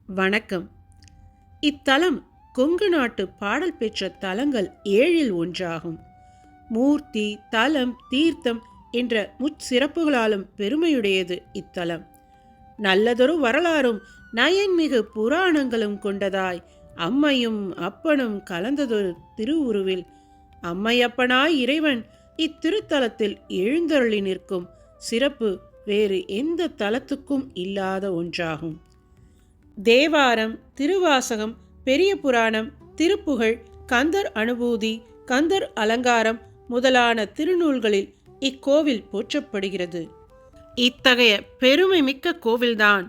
வணக்கம். இத்தலம் கொங்கு நாட்டு பாடல் பெற்ற தலங்கள் 7இல் ஒன்றாகும். மூர்த்தி, தலம், தீர்த்தம் என்ற முச்சிறப்புகளாலும் பெருமையுடையது இத்தலம். நல்லதொரு வரலாறும் நயன்மிகு புராணங்களும் கொண்டதாய் அம்மையும் அப்பனும் கலந்ததொரு திருவுருவில் அம்மையப்பனாய் இறைவன் இத்திருத்தலத்தில் எழுந்தருளி நிற்கும் சிறப்பு வேறு எந்த தலத்துக்கும் இல்லாத ஒன்றாகும். தேவாரம், திருவாசகம், பெரிய புராணம், திருப்புகழ், கந்தர் அனுபூதி, கந்தர் அலங்காரம் முதலான திருநூல்களில் இக்கோவில் போற்றப்படுகிறது. இத்தகைய பெருமை மிக்க கோவில்தான்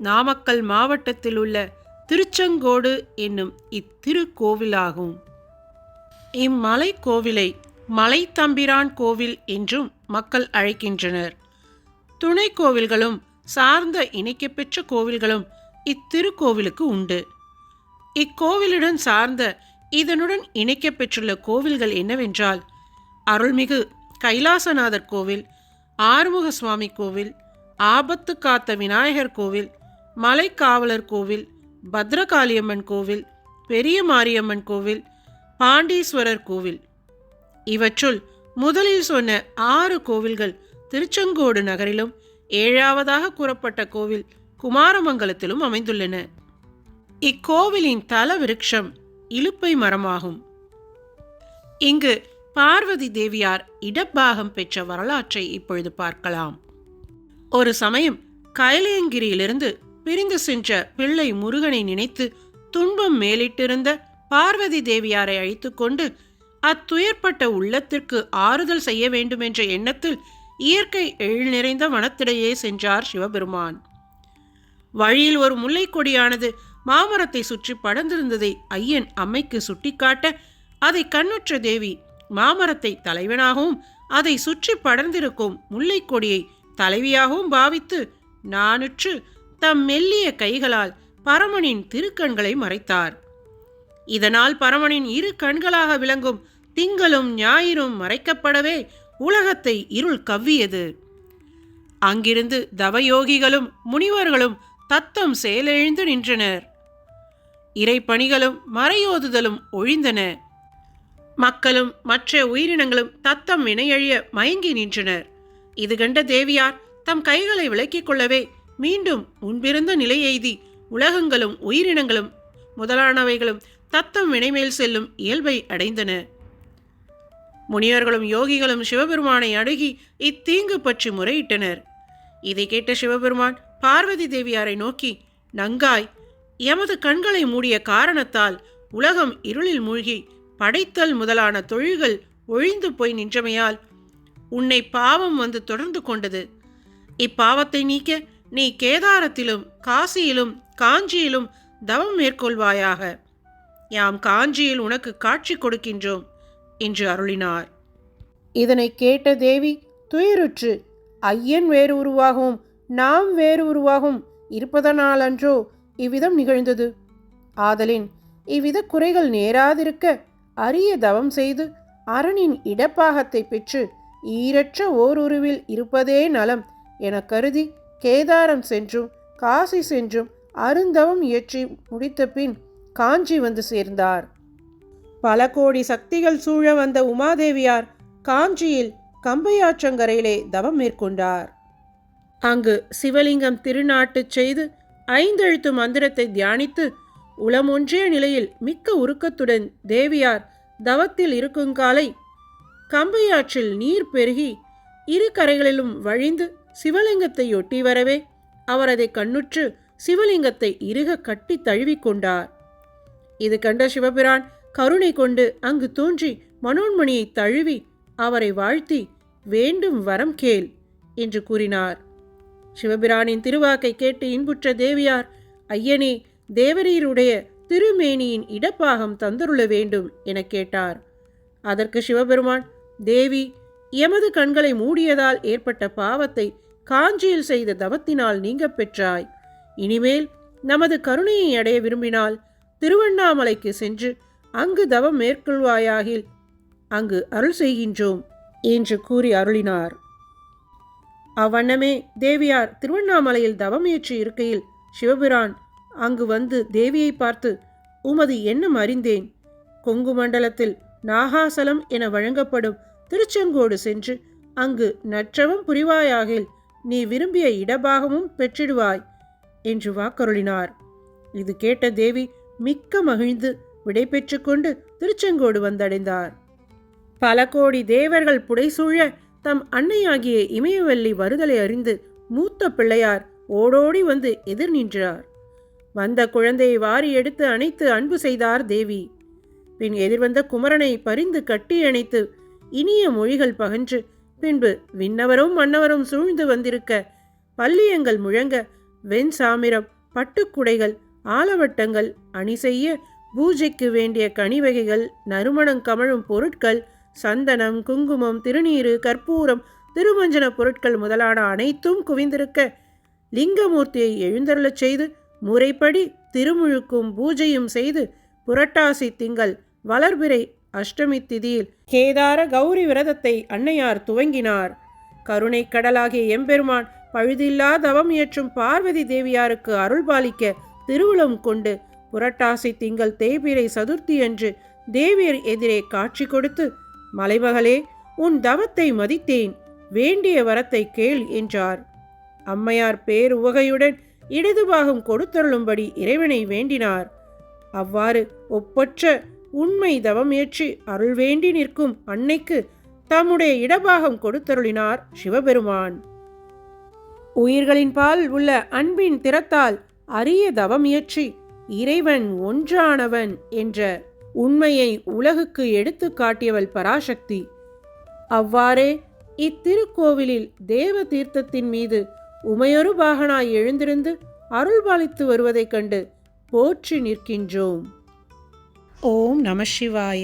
நாமக்கல் மாவட்டத்தில் உள்ள திருச்செங்கோடு என்னும் இத்திருக்கோவிலாகும். இம்மலை கோவிலை மலைத்தம்பிரான் கோவில் என்றும் மக்கள் அழைக்கின்றனர். துணை கோவில்களும் சார்ந்த இணைக்கப்பெற்ற கோவில்களும் இத்திருக்கோவிலுக்கு உண்டு. இக்கோவிலுடன் சார்ந்த இதனுடன் இணைக்கப்பெற்றுள்ள கோவில்கள் என்னவென்றால் அருள்மிகு கைலாசநாதர் கோவில், ஆறுமுக சுவாமி கோவில், ஆபத்து காத்த விநாயகர் கோவில், மலைக்காவலர் கோவில், பத்ரகாளியம்மன் கோவில், பெரிய மாரியம்மன் கோவில், பாண்டீஸ்வரர் கோவில். இவற்றுள் முதலில் சொன்ன 6 கோவில்கள் திருச்செங்கோடு நகரிலும் 7ஆவதாக கூறப்பட்ட கோவில் குமாரமங்கலத்திலும் அமைந்துள்ளன. இக்கோவிலின் தல விருட்சம் இலுப்பை மரமாகும். இங்கு பார்வதி தேவியார் இடப்பாகம் பெற்ற வரலாற்றை இப்பொழுது பார்க்கலாம். ஒரு சமயம் கைலையங்கிரியிலிருந்து பிரிந்து சென்ற பிள்ளை முருகனை நினைத்து துன்பம் மேலிட்டிருந்த பார்வதி தேவியாரை அழைத்து கொண்டு அத்துயர்பட்ட உள்ளத்திற்கு ஆறுதல் செய்ய வேண்டுமென்ற எண்ணத்தில் இயற்கை எழில் நிறைந்த வனத்திடையே சென்றார் சிவபெருமான். வழியில் ஒரு முல்லை கொடியானது மாமரத்தை சுற்றி படர்ந்திருந்ததை ஐயன் அம்மைக்கு சுட்டிக்காட்ட அதை கண்ணுற்ற தேவி மாமரத்தை தலைவனாகவும் அதை சுற்றி படர்ந்திருக்கும் முல்லை கொடியை தலைவியாகவும் பாவித்து நாணுற்று தம் மெல்லிய கைகளால் பரமனின் திருக்கண்களை மறைத்தார். இதனால் பரமனின் 2 கண்களாக விளங்கும் திங்களும் ஞாயிறும் மறைக்கப்படவே உலகத்தை இருள் கவ்வியது. அங்கிருந்து தவயோகிகளும் முனிவர்களும் தத்தம் செயலெழுந்து நின்றனர். இறைப்பணிகளும் மறையோதுதலும் ஒழிந்தன. மக்களும் மற்ற உயிரினங்களும் தத்தம் வினையழிய மயங்கி நின்றனர். இது கண்ட தேவியார் தம் கைகளை விலக்கிக் கொள்ளவே மீண்டும் முன்பிருந்த நிலை எய்தி உலகங்களும் உயிரினங்களும் முதலானவைகளும் தத்தம் வினைமேல் செல்லும் இயல்பை அடைந்தன. முனிவர்களும் யோகிகளும் சிவபெருமானை அணுகி இத்தீங்கு பற்றி முறையிட்டனர். இதை கேட்ட சிவபெருமான் பார்வதி தேவியாரை நோக்கி, நங்காய், எமது கண்களை மூடிய காரணத்தால் உலகம் இருளில் மூழ்கி படைத்தல் முதலான தொழில்கள் ஒழிந்து போய் நின்றமையால் உன்னை பாவம் வந்து தொடர்ந்து கொண்டது. இப்பாவத்தை நீக்க நீ கேதாரத்திலும் காசியிலும் காஞ்சியிலும் தவம் மேற்கொள்வாயாக. யாம் காஞ்சியில் உனக்கு காட்சி கொடுக்கின்றோம் என்று அருளினார். இதனை கேட்ட தேவி துயருற்று, ஐயன் வேறு உருவாகவும் நாம் வேறு உருவாகவும் இருப்பதனாலன்றோ இவ்விதம் நிகழ்ந்தது. ஆதலின் இவ்வித குறைகள் நேராதிருக்க அரிய தவம் செய்து அரணின் இடப்பாகத்தை பெற்று ஈரற்ற ஓருருவில் இருப்பதே நலம் என கருதி கேதாரம் சென்றும் காசி சென்றும் அருந்தவம் இயற்றி முடித்த பின் காஞ்சி வந்து சேர்ந்தார். பல கோடி சக்திகள் சூழ வந்த உமாதேவியார் காஞ்சியில் கம்பையாற்றங்கரையிலே தவம் மேற்கொண்டார். அங்கு சிவலிங்கம் திருநாட்டு செய்து 5 எழுத்து மந்திரத்தை தியானித்து உளமொன்றிய நிலையில் மிக்க உருக்கத்துடன் தேவியார் தவத்தில் இருக்குங்காலை கம்பையாற்றில் நீர் பெருகி 2 கரைகளிலும் வழிந்து சிவலிங்கத்தை ஒட்டி வரவே அவர் அதை கண்ணுற்று சிவலிங்கத்தை இறுக கட்டி தழுவிக்கொண்டார். இது கண்ட சிவபிரான் கருணை கொண்டு அங்கு தோன்றி மனோன்மணியை தழுவி அவரை வாழ்த்தி வேண்டும் வரம் கேள் என்று கூறினார். சிவபிரானின் திருவாக்கை கேட்டு இன்புற்ற தேவியார், ஐயனே, தேவரீருடைய திருமேனியின் இடப்பாகம் தந்தருள வேண்டும் என கேட்டார். அதற்கு சிவபெருமான், தேவி, எமது கண்களை மூடியதால் ஏற்பட்ட பாவத்தை காஞ்சியில் செய்த தவத்தினால் நீங்க பெற்றாய். இனிமேல் நமது கருணையை அடைய விரும்பினால் திருவண்ணாமலைக்கு சென்று அங்கு தவம் மேற்கொள்வாயாகில் அங்கு அருள் செய்கின்றோம் என்று கூறி அருளினார். அவ்வண்ணமே தேவியார் திருவண்ணாமலையில் தவம் ஏற்றி இருக்கையில் சிவபிரான் அங்கு வந்து தேவியை பார்த்து, உமது எண்ணம் அறிந்தேன். கொங்கு மண்டலத்தில் நாகாசலம் என வழங்கப்படும் திருச்செங்கோடு சென்று அங்கு நற்றவம் புரிவாயாகில் நீ விரும்பிய இடபாகமும் பெற்றிடுவாய் என்று வாக்கருளினார். இது கேட்ட தேவி மிக்க மகிழ்ந்து விடை பெற்று கொண்டு திருச்செங்கோடு வந்தடைந்தார். பல கோடி தேவர்கள் புடைசூழ தம் அன்னையாகிய இமயவல்லி வருதலை அறிந்து மூத்த பிள்ளையார் ஓடோடி வந்து எதிர் நின்றார். வந்த குழந்தையை வாரி எடுத்து அணைத்து அன்பு செய்தார் தேவி. பின் எதிர்வந்த குமரனை பரிந்து கட்டி அணைத்து இனிய மொழிகள் பகன்று, பின்பு விண்ணவரும் மன்னவரும் சூழ்ந்து வந்திருக்க பல்லியங்கள் முழங்க வெண் சாமிரம், பட்டுக்குடைகள், ஆலவட்டங்கள் அணி செய்ய பூஜைக்கு வேண்டிய கனிவகைகள், நறுமணம் கமழும் பொருட்கள், சந்தனம், குங்குமம், திருநீறு, கற்பூரம், திருமஞ்சன பொருட்கள் முதலான அனைத்தும் குவிந்திருக்க லிங்கமூர்த்தியை எழுந்தருளச் செய்து முறைப்படி திருமுழுக்கும் பூஜையும் செய்து புரட்டாசி திங்கள் வளர்பிறை அஷ்டமி திதியில் கேதார கௌரி விரதத்தை அன்னையார் துவங்கினார். கருணை கடலாகிய எம்பெருமான் பழுதில்லா தவம் இயற்றும் பார்வதி தேவியாருக்கு அருள்பாலிக்க திருவுளம் கொண்டு புரட்டாசி திங்கள் தேய்பிறை சதுர்த்தி அன்று தேவியர் எதிரே காட்சி கொடுத்து, மலைமகளே, உன் தவத்தை மதித்தேன், வேண்டிய வரத்தை கேள் என்றார். அம்மையார் பேருவகையுடன் இடதுபாகம் கொடுத்தருளும்படி இறைவனை வேண்டினார். அவ்வாறு ஒப்பற்ற உண்மை தவம் ஏற்றி அருள் வேண்டி நிற்கும் அன்னைக்கு தம்முடைய இடபாகம் கொடுத்தருளினார் சிவபெருமான். உயிர்களின் பால் உள்ள அன்பின் திறத்தால் அரிய தவம் இயற்றி இறைவன் ஒன்றானவன் என்ற உண்மையை உலகுக்கு எடுத்து காட்டியவள் பராசக்தி. அவ்வாறே இத்திருக்கோவிலில் தேவ தீர்த்தத்தின் மீது உமையொரு பாகனாய் எழுந்திருந்து அருள்பாலித்து வருவதைக் கண்டு போற்றி நிற்கின்றோம். ஓம் நம சிவாய.